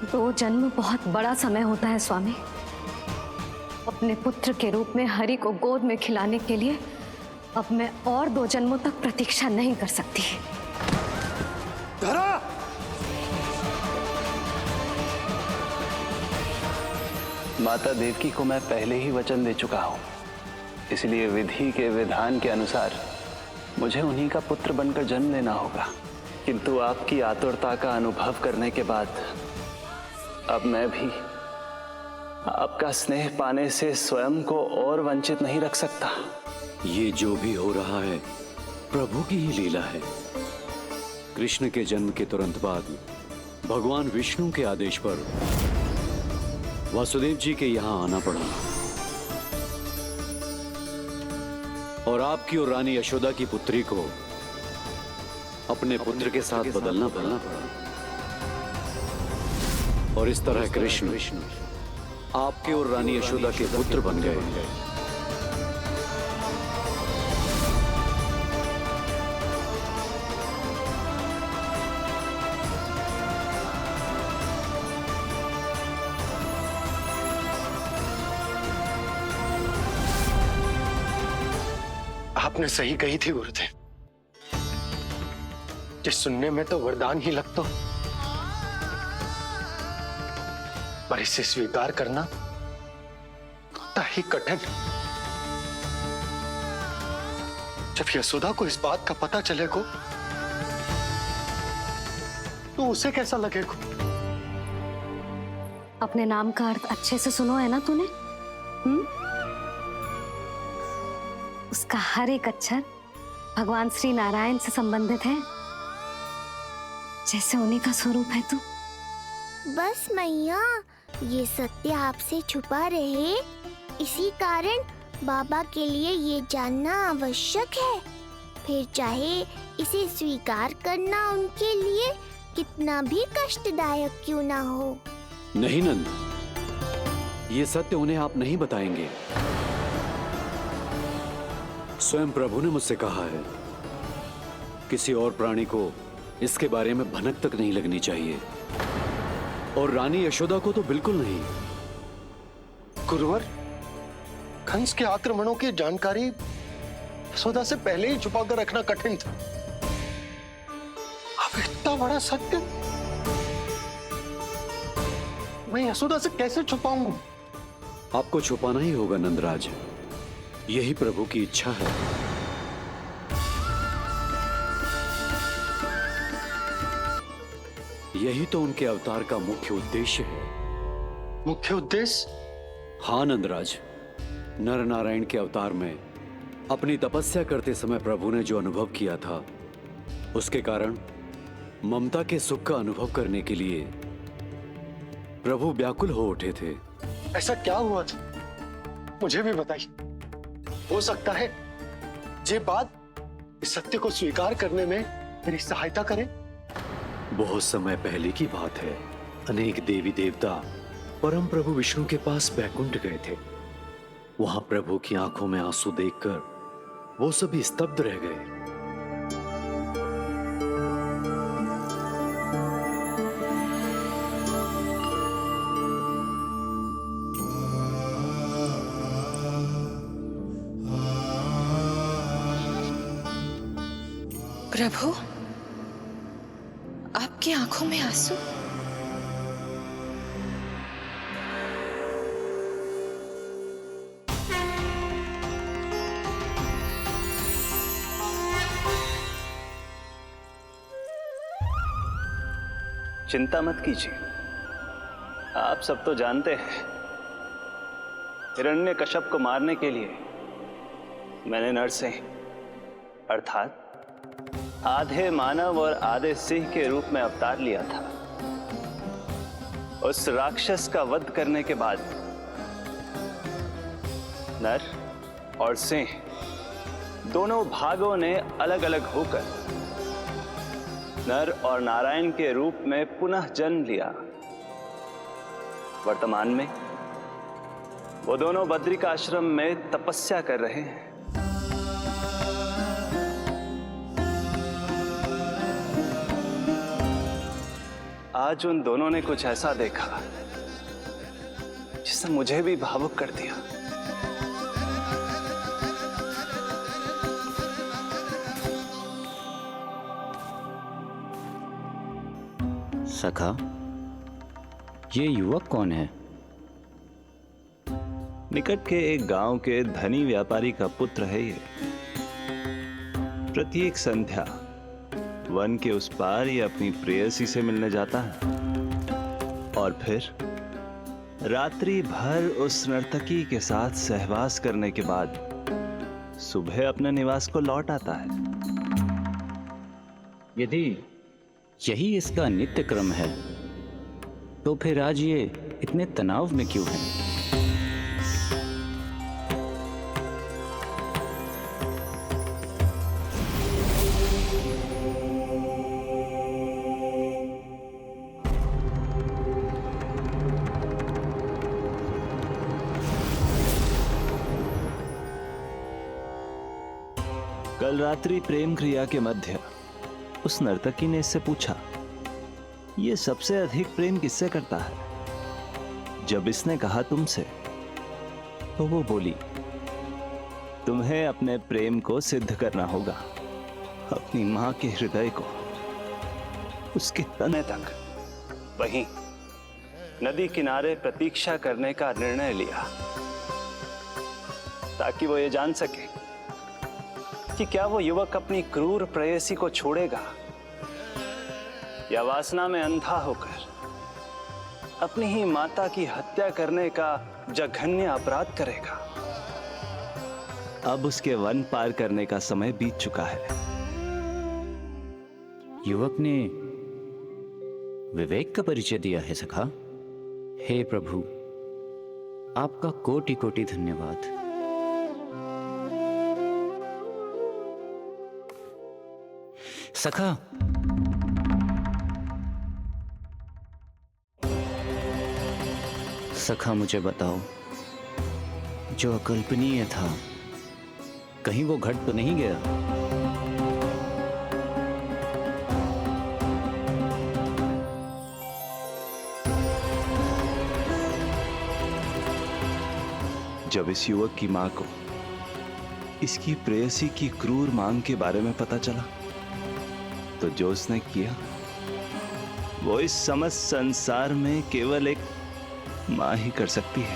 दो जन्म बहुत बड़ा समय होता है स्वामी। अपने पुत्र के रूप में हरि को गोद में खिलाने के लिए अब मैं और 2 जन्मों तक प्रतीक्षा नहीं कर सकती। धरा! माता देवकी को मैं पहले ही वचन दे चुका हूं, इसलिए विधि के विधान के अनुसार मुझे उन्हीं का पुत्र बनकर जन्म लेना होगा। किंतु आपकी आतुरता का अनुभव करने के बाद अब मैं भी आपका स्नेह पाने से स्वयं को और वंचित नहीं रख सकता। ये जो भी हो रहा है प्रभु की ही लीला है। कृष्ण के जन्म के तुरंत बाद भगवान विष्णु के आदेश पर वासुदेव जी के यहां आना पड़ा और आपकी और रानी यशोदा की पुत्री को अपने पुत्र के साथ बदलना पड़ा और इस तरह कृष्ण आपके और रानी यशोदा के पुत्र बन गए। आपने सही कही थी गुरुदेव। जिस सुनने में तो वरदान ही लगता, पर इसे स्वीकार करना उतना ही कठिन। जब यशोदा को इस बात का पता चलेगा तो उसे कैसा लगेगा? अपने नाम का अर्थ अच्छे से सुनो है ना तूने? उसका हर एक अक्षर भगवान श्री नारायण से संबंधित है, जैसे उन्हीं का स्वरूप है तू। बस मैया, ये सत्य आपसे छुपा रहे, इसी कारण बाबा के लिए ये जानना आवश्यक है। फिर चाहे इसे स्वीकार करना उनके लिए कितना भी कष्टदायक क्यों ना हो। नहीं नंद, ये सत्य उन्हें आप नहीं बताएंगे। स्वयं प्रभु ने मुझसे कहा है किसी और प्राणी को इसके बारे में भनक तक नहीं लगनी चाहिए, और रानी यशोदा को तो बिल्कुल नहीं। गुरुवर, कंस के आक्रमणों की जानकारी यशोदा से पहले ही छुपा कर रखना कठिन था। अब इतना बड़ा सत्य मैं यशोदा से कैसे छुपाऊंगा? आपको छुपाना ही होगा नंदराज, यही प्रभु की इच्छा है। यही तो उनके अवतार का मुख्य उद्देश्य है। मुख्य उद्देश्य? हाँ नंदराज, नर नारायण के अवतार में अपनी तपस्या करते समय प्रभु ने जो अनुभव किया था, उसके कारण ममता के सुख का अनुभव करने के लिए प्रभु व्याकुल हो उठे थे। ऐसा क्या हुआ था? मुझे भी बताइए। हो सकता है ये बात इस सत्य को स्वीकार करने में मेरी सहायता करे। बहुत समय पहले की बात है। अनेक देवी देवता परम प्रभु विष्णु के पास बैकुंठ गए थे। वहां प्रभु की आंखों में आंसू देखकर वो सभी स्तब्ध रह गए। प्रभु, आपकी आंखों में आंसू? चिंता मत कीजिए, आप सब तो जानते हैं हिरण्यकश्यप को मारने के लिए मैंने नरसिंह अर्थात आधे मानव और आधे सिंह के रूप में अवतार लिया था। उस राक्षस का वध करने के बाद नर और सिंह दोनों भागों ने अलग अलग होकर नर और नारायण के रूप में पुनः जन्म लिया। वर्तमान में वो दोनों बद्रिकाश्रम में तपस्या कर रहे हैं। आज उन दोनों ने कुछ ऐसा देखा जिसने मुझे भी भावुक कर दिया। सखा, ये युवक कौन है? निकट के एक गांव के धनी व्यापारी का पुत्र है ये। प्रत्येक संध्या वन के उस पार ये अपनी प्रेयसी से मिलने जाता है और फिर रात्रि भर उस नर्तकी के साथ सहवास करने के बाद सुबह अपने निवास को लौट आता है। यदि यही इसका नित्य क्रम है तो फिर आज ये इतने तनाव में क्यों है? कल रात्रि प्रेम क्रिया के मध्य उस नर्तकी ने इससे पूछा, ये सबसे अधिक प्रेम किससे करता है? जब इसने कहा तुमसे, तो वो बोली, तुम्हें अपने प्रेम को सिद्ध करना होगा, अपनी मां के हृदय को, उसके तने तक। वहीं नदी किनारे प्रतीक्षा करने का निर्णय लिया ताकि वो ये जान सके कि क्या वो युवक अपनी क्रूर प्रेयसी को छोड़ेगा या वासना में अंधा होकर अपनी ही माता की हत्या करने का जघन्य अपराध करेगा। अब उसके वन पार करने का समय बीत चुका है। युवक ने विवेक का परिचय दिया है सखा। हे प्रभु, आपका कोटि कोटि धन्यवाद। सखा, सखा मुझे बताओ, जो अकल्पनीय था कहीं वो घट तो नहीं गया? जब इस युवक की मां को इसकी प्रेयसी की क्रूर मांग के बारे में पता चला तो जो उसने किया वो इस समस्त संसार में केवल एक मां ही कर सकती है।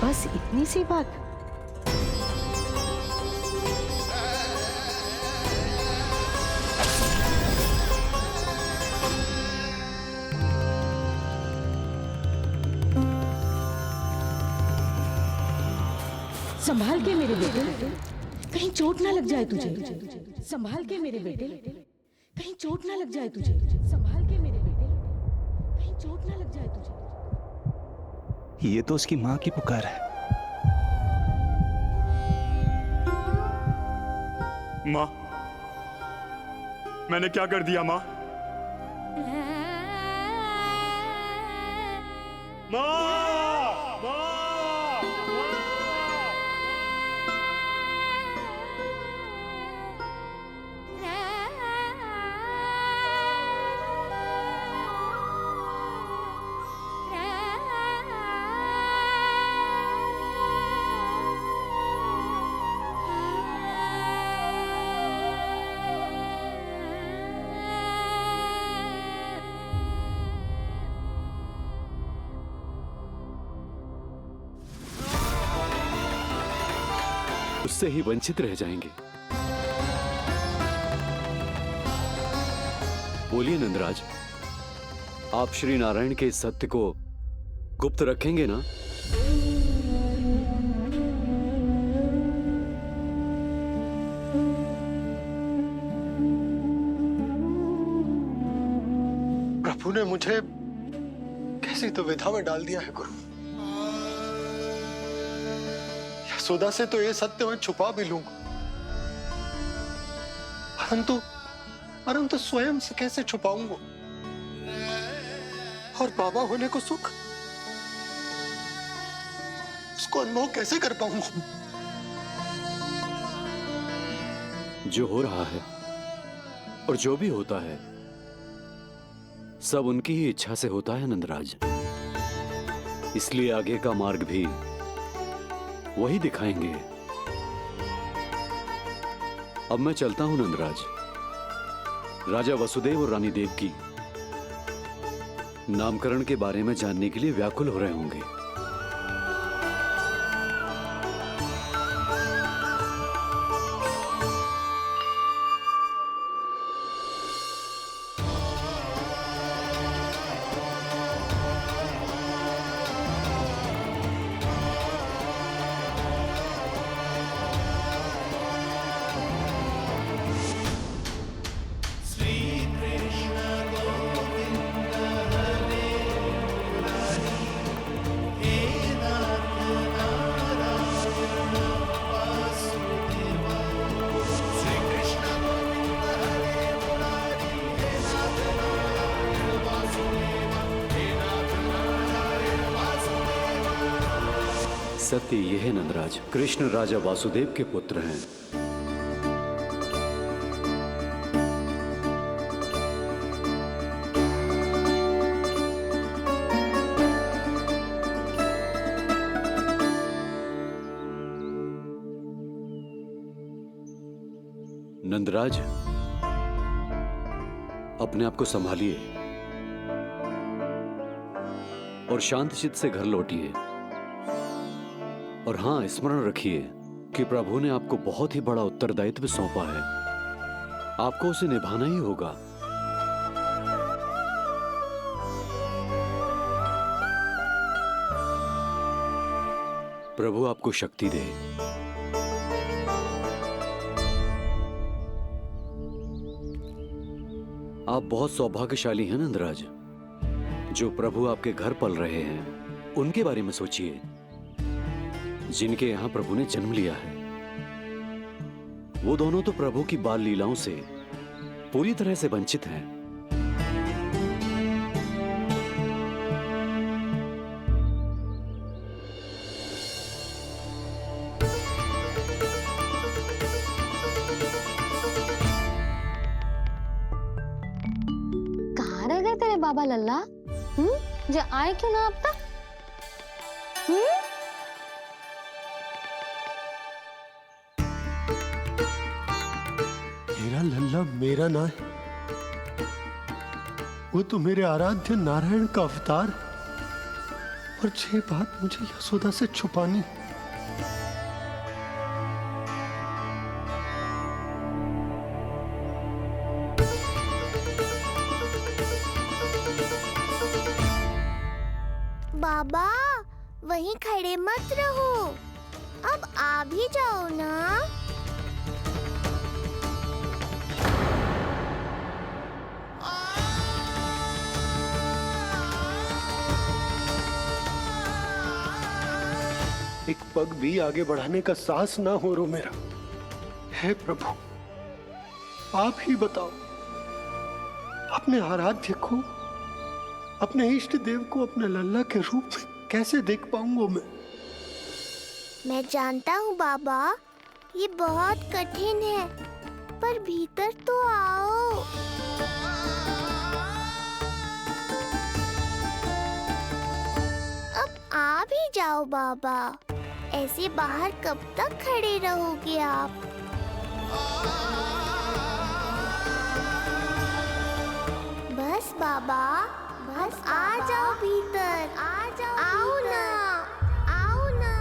बस इतनी सी बात? संभाल के मेरे बेटे, कहीं चोट ना लग जाए तुझे। संभाल के मेरे बेटे, कहीं चोट ना लग जाए तुझे। संभाल के मेरे बेटे, कहीं चोट ना लग जाए तुझे। ये तो उसकी मां की पुकार है। मां, मैंने क्या कर दिया मां? मां! उससे ही वंचित रह जाएंगे। बोलिए नंदराज, आप श्री नारायण के इस सत्य को गुप्त रखेंगे ना? प्रभु ने मुझे कैसी दुविधा में डाल दिया है गुरु। यशोदा से तो ये सत्य मैं छुपा भी लूंगा, परंतु स्वयं से कैसे छुपाऊंगा? और बाबा होने को सुख, उसको अनुभव कैसे कर पाऊंगा? जो हो रहा है और जो भी होता है सब उनकी ही इच्छा से होता है नंदराज, इसलिए आगे का मार्ग भी वही दिखाएंगे। अब मैं चलता हूं नंदराज। राजा वसुदेव और रानी देवकी नामकरण के बारे में जानने के लिए व्याकुल हो रहे होंगे। सत्य यह है नंदराज, कृष्ण राजा वासुदेव के पुत्र हैं। नंदराज, अपने आप को संभालिए और शांत चित्त से घर लौटिए। और हां, स्मरण रखिए कि प्रभु ने आपको बहुत ही बड़ा उत्तरदायित्व सौंपा है, आपको उसे निभाना ही होगा। प्रभु आपको शक्ति दे। आप बहुत सौभाग्यशाली हैं नंदराज, जो प्रभु आपके घर पल रहे हैं। उनके बारे में सोचिए जिनके यहां प्रभु ने जन्म लिया है। वो दोनों तो प्रभु की बाल लीलाओं से पूरी तरह से वंचित हैं। कहाँ रह गए तेरे बाबा लल्ला? जो आए क्यों ना अब तक? मेरा लल्ला मेरा ना है, वो तो मेरे आराध्य नारायण का अवतार, और ये बात मुझे यशोदा से छुपानी। बाबा वहीं खड़े मत रहो, अब आ भी जाओ ना। एक पग भी आगे बढ़ाने का साहस ना हो रो मेरा। हे प्रभु, आप ही बताओ, अपने आराध्य को, अपने इष्ट देव को अपने लल्ला के रूप में कैसे देख पाऊंगा मैं जानता हूँ बाबा, ये बहुत कठिन है, पर भीतर तो आओ। अब आ भी जाओ बाबा, ऐसे बाहर कब तक खड़े रहोगे आप? बस बाबा, बस आ जाओ भीतर, आ जाओ, आओ ना, आओ ना।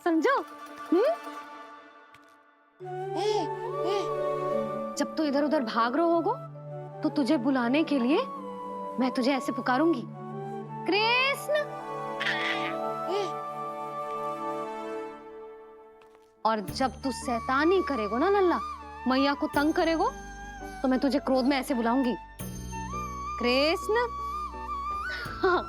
समझो? जब तू इधर उधर भाग रहा होगा तो तुझे बुलाने के लिए मैं तुझे ऐसे पुकारूंगी, कृष्ण। और जब तू शैतानी करेगो ना लल्ला, मैया को तंग करेगो, तो मैं तुझे क्रोध में ऐसे बुलाऊंगी, कृष्ण। हाँ।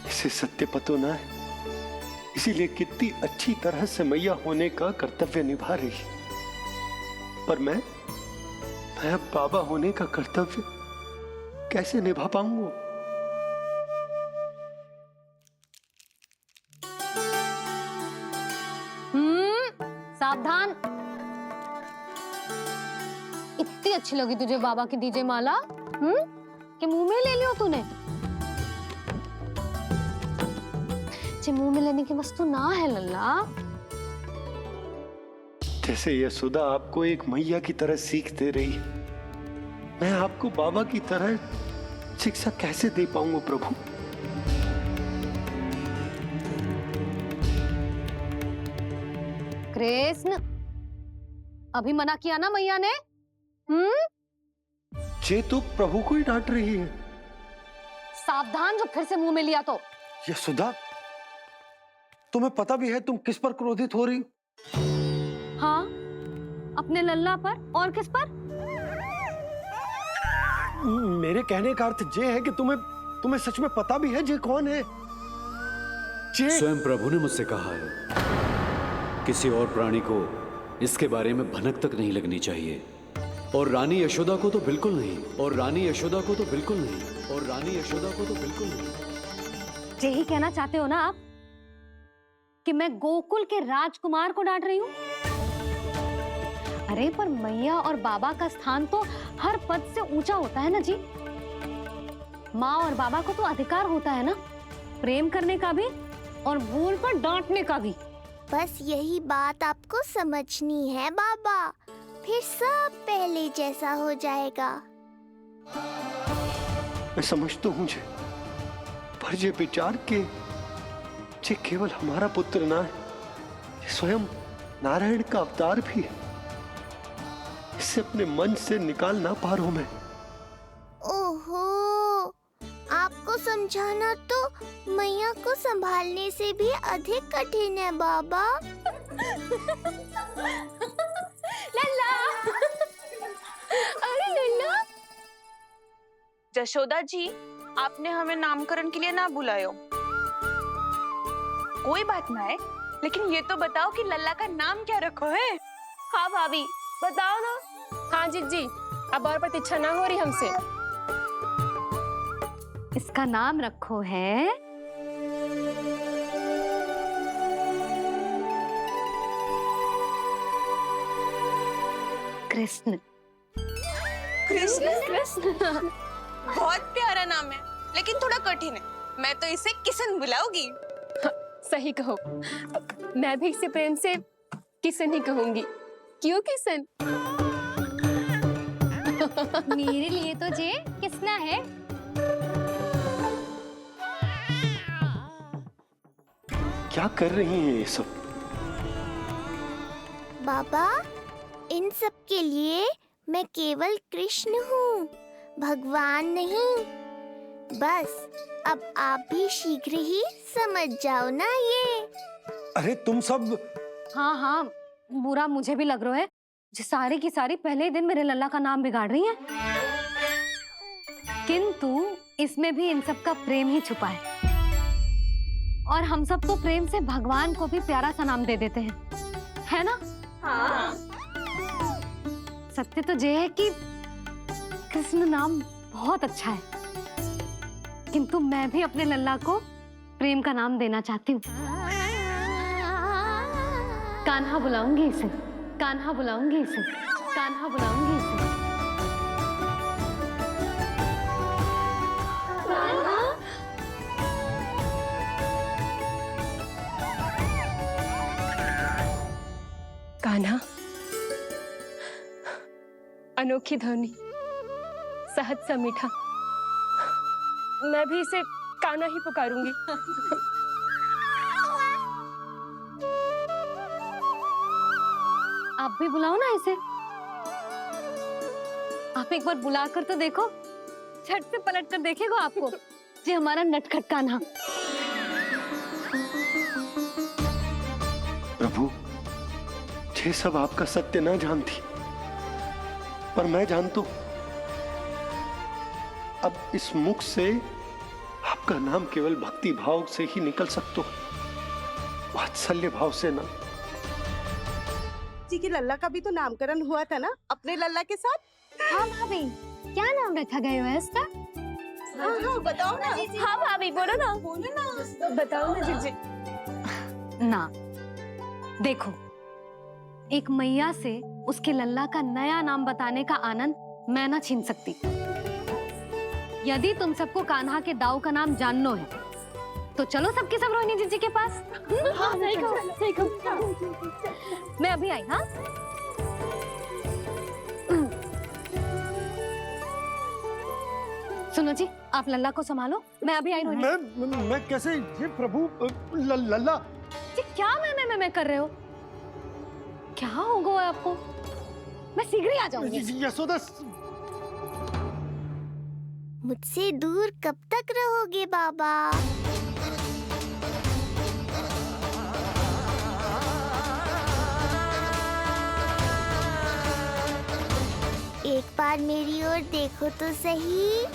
इसे सत्य पतो ना है, इसीलिए कितनी अच्छी तरह से मैया होने का कर्तव्य निभा रही, पर मैं अब बाबा होने का कर्तव्य कैसे निभा पाऊंगा? सावधान। इतनी अच्छी लगी तुझे बाबा की दीजिए माला, कि मुंह में ले लियो तूने? जे मुंह में लेने की वस्तु ना है लल्ला। जैसे यशोदा आपको एक मैया की तरह सीख दे रही है, मैं आपको बाबा की तरह शिक्षा कैसे दे पाऊंगा प्रभु? कृष्ण, अभी मना किया ना मैया ने? जे तो प्रभु को ही डांट रही है। सावधान, जो फिर से मुंह में लिया तो। यशोदा, तुम्हें पता भी है तुम किस पर क्रोधित हो रही? हाँ, अपने लल्ला पर। और किस पर? मेरे कहने का अर्थ ये है कि तुम्हें सच में पता भी है जे कौन है? स्वयं प्रभु ने मुझसे कहा है, किसी और प्राणी को इसके बारे में भनक तक नहीं लगनी चाहिए, और रानी यशोदा को तो बिल्कुल नहीं, और रानी यशोदा को तो बिल्कुल नहीं, और रानी यशोदा को तो बिल्कुल नहीं। यही कहना चाहते हो ना आप कि मैं गोकुल के राजकुमार को डांट रही हूँ? अरे पर मैया और बाबा का स्थान तो हर पद से ऊंचा होता है ना जी। माँ और बाबा को तो अधिकार होता है ना प्रेम करने का भी और भूल पर डांटने का भी। बस यही बात आपको समझनी है बाबा, फिर सब पहले जैसा हो जाएगा। मैं समझ तो हूँ जे, पर ये विचार के जे केवल हमारा पुत्र ना है, ये स्वयं नारायण का अवतार भी है, इसे अपने मन से निकाल ना पा रहा हूं मैं। ओहो, आपको समझाना तो मैया को संभालने से भी अधिक कठिन है बाबा। लल्ला, अरे लल्ला। जशोदा जी, आपने हमें नामकरण के लिए ना बुलायो। कोई बात ना है, लेकिन ये तो बताओ कि लल्ला का नाम क्या रखो है? हाँ भाभी, बताओ ना। हाँ जीजी, अब और प्रतीक्षा ना हो रही हमसे। इसका नाम रखो है कृष्ण। कृष्ण? कृष्ण बहुत प्यारा नाम है, लेकिन थोड़ा कठिन है। मैं तो इसे किशन बुलाऊंगी। सही कहो, मैं भी इसे प्रेम से किशन ही कहूंगी। क्यों किशन? मेरे लिए तो जे किसना है। क्या कर रही हैं ये सब? बाबा, इन सब के लिए मैं केवल कृष्ण हूँ, भगवान नहीं। बस अब आप भी शीघ्र ही समझ जाओ ना ये। अरे तुम सब। हाँ हाँ, बुरा मुझे भी लग रहा है, जो सारी की सारी पहले ही दिन मेरे लल्ला का नाम बिगाड़ रही हैं। किंतु इसमें भी इन सब का प्रेम ही छुपा है, और हम सब तो प्रेम से भगवान को भी प्यारा सा नाम दे देते हैं, है ना? हाँ। सत्य तो ये है कि कृष्ण नाम बहुत अच्छा है, किंतु मैं भी अपने लल्ला को प्रेम का नाम देना चाहती हूँ। कान्हा बुलाऊंगी इसे, कान्हा बुलाऊंगी इसे, कान्हा बुलाऊंगी इसे। कान्हा, अनोखी ध्वनि, सहज सा मीठा, मैं भी इसे कान्हा ही पुकारूंगी। आप भी बुलाओ ना इसे। आप एक बार बुला कर तो देखो, झट से पलट कर देखेगा आपको ये हमारा नटखट कान्हा। प्रभु, ये सब आपका सत्य ना जानती, पर मैं जानता हूं। अब इस मुख से आपका नाम केवल भक्ति भाव से ही निकल सकता है। वात्सल्य भाव से ना। जी की लल्ला का भी तो नामकरण हुआ था ना अपने लल्ला के साथ। हाँ भाभी, क्या नाम रखा गया है इसका? हाँ बताओ ना। हाँ भाभी बोलो ना बताओ ना जीजी। ना देखो, एक मैया से उसके लल्ला का नया नाम बताने का आनंद मैं ना छीन सकती। यदि तुम सबको कान्हा के दाऊ का नाम जानना है तो चलो सबके सब रोहिणी जीजी के पास। हाँ सही कहो। मैं अभी आई। हाँ सुनो जी, आप लल्ला को संभालो, मैं अभी आई। रोहिणी मैं कैसे? ये प्रभु लल्ला। जी क्या मैं कर रहे हो? क्या हो गया आपको? मैं शीघ्र ही आ जाऊंगी। यशोदा, मुझसे दूर कब तक रहोगे बाबा? एक बार मेरी ओर देखो तो सही।